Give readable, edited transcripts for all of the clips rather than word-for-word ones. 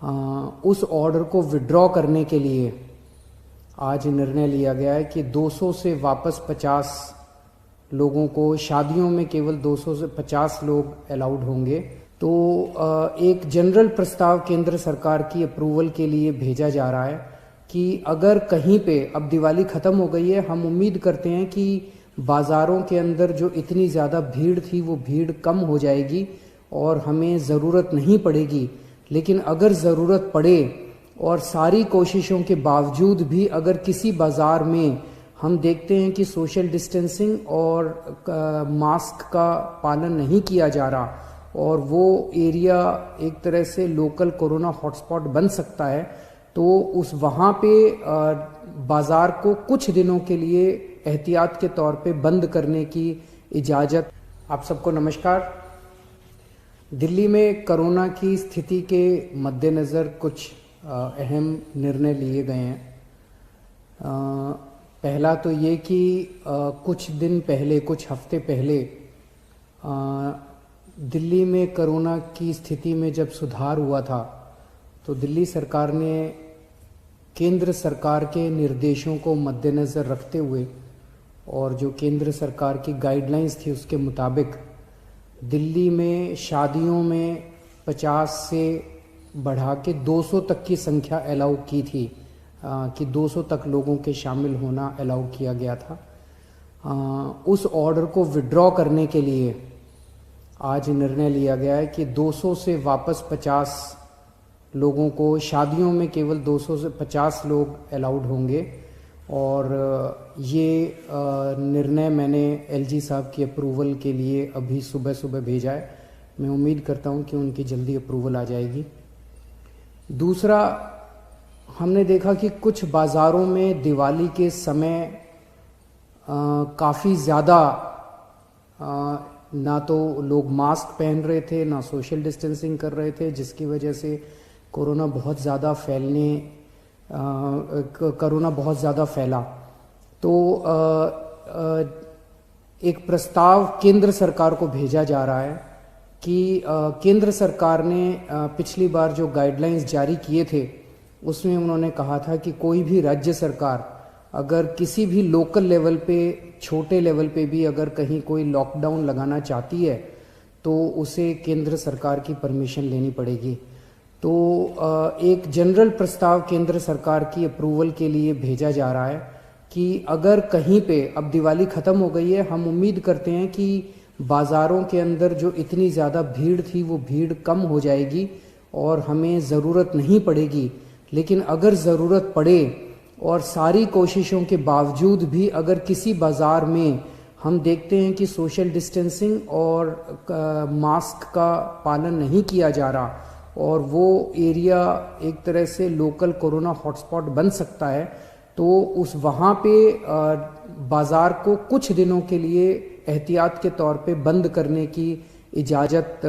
उस ऑर्डर को विड्रॉ करने के लिए आज निर्णय लिया गया है कि 200 से वापस 50 लोगों को, शादियों में केवल 200 से 50 लोग अलाउड होंगे। तो एक जनरल प्रस्ताव केंद्र सरकार की अप्रूवल के लिए भेजा जा रहा है कि अगर कहीं पे, अब दिवाली ख़त्म हो गई है, हम उम्मीद करते हैं कि बाज़ारों के अंदर जो इतनी ज़्यादा भीड़ थी वो भीड़ कम हो जाएगी और हमें ज़रूरत नहीं पड़ेगी। लेकिन अगर ज़रूरत पड़े और सारी कोशिशों के बावजूद भी अगर किसी बाज़ार में हम देखते हैं कि सोशल डिस्टेंसिंग और मास्क का पालन नहीं किया जा रहा और वो एरिया एक तरह से लोकल कोरोना हॉटस्पॉट बन सकता है, तो उस वहाँ पे बाज़ार को कुछ दिनों के लिए एहतियात के तौर पे बंद करने की इजाज़त। आप सबको नमस्कार। दिल्ली में कोरोना की स्थिति के मद्देनज़र कुछ अहम निर्णय लिए गए हैं। पहला तो ये कि कुछ दिन पहले, कुछ हफ्ते पहले दिल्ली में कोरोना की स्थिति में जब सुधार हुआ था तो दिल्ली सरकार ने केंद्र सरकार के निर्देशों को मद्देनज़र रखते हुए और जो केंद्र सरकार की गाइडलाइंस थी उसके मुताबिक दिल्ली में शादियों में 50 से बढ़ा के 200 तक की संख्या अलाउ की थी, कि 200 तक लोगों के शामिल होना अलाउ किया गया था। उस ऑर्डर को विड्रॉ करने के लिए आज निर्णय लिया गया है कि 200 से वापस 50 लोगों को, शादियों में केवल 200 से 50 लोग अलाउड होंगे। और ये निर्णय मैंने एलजी साहब की अप्रूवल के लिए अभी सुबह सुबह भेजा है। मैं उम्मीद करता हूँ कि उनकी जल्दी अप्रूवल आ जाएगी। दूसरा, हमने देखा कि कुछ बाज़ारों में दिवाली के समय काफ़ी ज़्यादा ना तो लोग मास्क पहन रहे थे, ना सोशल डिस्टेंसिंग कर रहे थे, जिसकी वजह से कोरोना बहुत ज़्यादा फैला। तो एक प्रस्ताव केंद्र सरकार को भेजा जा रहा है कि केंद्र सरकार ने पिछली बार जो गाइडलाइंस जारी किए थे उसमें उन्होंने कहा था कि कोई भी राज्य सरकार अगर किसी भी लोकल लेवल पे, छोटे लेवल पे भी अगर कहीं कोई लॉकडाउन लगाना चाहती है तो उसे केंद्र सरकार की परमिशन लेनी पड़ेगी। तो एक जनरल प्रस्ताव केंद्र सरकार की अप्रूवल के लिए भेजा जा रहा है कि अगर कहीं पे, अब दिवाली ख़त्म हो गई है, हम उम्मीद करते हैं कि बाज़ारों के अंदर जो इतनी ज़्यादा भीड़ थी वो भीड़ कम हो जाएगी और हमें ज़रूरत नहीं पड़ेगी। लेकिन अगर ज़रूरत पड़े और सारी कोशिशों के बावजूद भी अगर किसी बाज़ार में हम देखते हैं कि सोशल डिस्टेंसिंग और मास्क का पालन नहीं किया जा रहा और वो एरिया एक तरह से लोकल कोरोना हॉटस्पॉट बन सकता है, तो उस वहाँ पे बाज़ार को कुछ दिनों के लिए एहतियात के तौर पे बंद करने की इजाज़त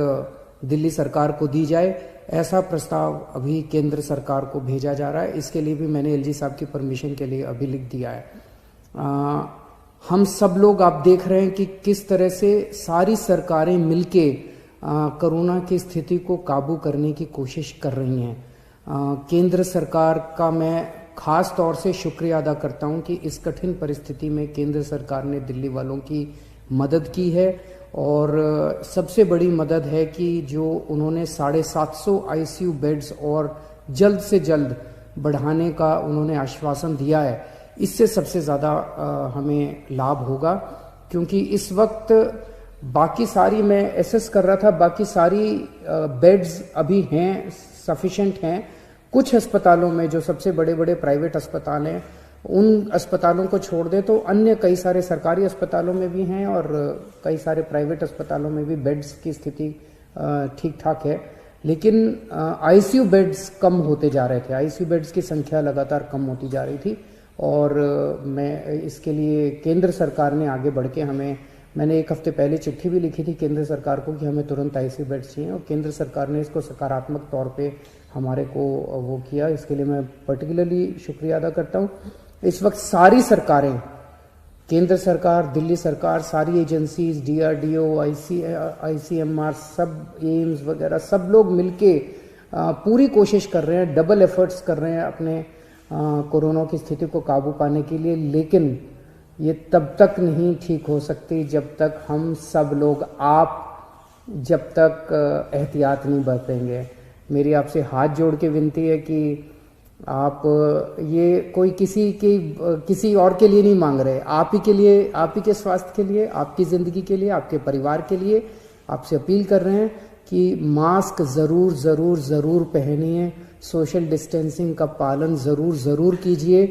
दिल्ली सरकार को दी जाए। ऐसा प्रस्ताव अभी केंद्र सरकार को भेजा जा रहा है। इसके लिए भी मैंने एलजी साहब की परमिशन के लिए अभी लिख दिया है। हम सब लोग, आप देख रहे हैं कि किस तरह से सारी सरकारें मिलके कोरोना की स्थिति को काबू करने की कोशिश कर रही हैं। केंद्र सरकार का मैं खास तौर से शुक्रिया अदा करता हूं कि इस कठिन परिस्थिति में केंद्र सरकार ने दिल्ली वालों की मदद की है। और सबसे बड़ी मदद है कि जो उन्होंने 750 आईसीयू बेड्स और जल्द से जल्द बढ़ाने का उन्होंने आश्वासन दिया है। इससे सबसे ज़्यादा हमें लाभ होगा, क्योंकि इस वक्त बाकी सारी, मैं एसेस कर रहा था, बाकी सारी बेड्स अभी हैं, सफिशेंट हैं। कुछ अस्पतालों में, जो सबसे बड़े बड़े प्राइवेट अस्पताल हैं, उन अस्पतालों को छोड़ दे तो अन्य कई सारे सरकारी अस्पतालों में भी हैं और कई सारे प्राइवेट अस्पतालों में भी बेड्स की स्थिति ठीक ठाक है। लेकिन आईसीयू बेड्स कम होते जा रहे थे, आईसीयू बेड्स की संख्या लगातार कम होती जा रही थी। और मैं इसके लिए केंद्र सरकार ने आगे बढ़ के मैंने एक हफ्ते पहले चिट्ठी भी लिखी थी केंद्र सरकार को कि हमें तुरंत आईसीयू बेड्स चाहिए, और केंद्र सरकार ने इसको सकारात्मक तौर पे हमारे को वो किया। इसके लिए मैं पर्टिकुलरली शुक्रिया अदा करता हूँ। इस वक्त सारी सरकारें, केंद्र सरकार, दिल्ली सरकार, सारी एजेंसीज, डीआरडीओ, आईसीएमआर, सब एम्स वगैरह, सब लोग मिलके पूरी कोशिश कर रहे हैं, डबल एफर्ट्स कर रहे हैं अपने कोरोना की स्थिति को काबू पाने के लिए, लेकिन ये तब तक नहीं ठीक हो सकती जब तक हम सब लोग जब तक एहतियात नहीं बरतेंगे। मेरी आपसे हाथ जोड़ के विनती है कि आप ये कोई किसी और के लिए नहीं मांग रहे, आप ही के लिए, आप ही के स्वास्थ्य के लिए, आपकी ज़िंदगी के लिए, आपके परिवार के लिए आपसे अपील कर रहे हैं कि मास्क ज़रूर ज़रूर ज़रूर पहनिए, सोशल डिस्टेंसिंग का पालन ज़रूर ज़रूर कीजिए।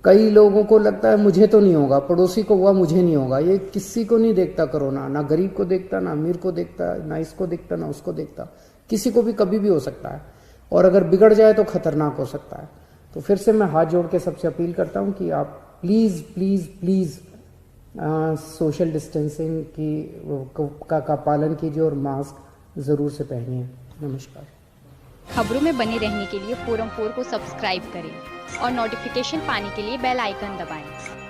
कई लोगों को लगता है मुझे तो नहीं होगा, पड़ोसी को हुआ मुझे नहीं होगा। ये किसी को नहीं देखता कोरोना, ना गरीब को देखता, ना अमीर को देखता, ना इसको देखता, ना उसको देखता। किसी को भी कभी भी हो सकता है, और अगर बिगड़ जाए तो खतरनाक हो सकता है। तो फिर से मैं हाथ जोड़ के सबसे अपील करता हूँ कि आप please please please social distancing का पालन कीजिए और मास्क ज़रूर से पहनिए। नमस्कार। खबरों में बने रहने के लिए फोरम 4 को सब्सक्राइब करें और नोटिफिकेशन पाने के लिए बेल आइकन दबाएं।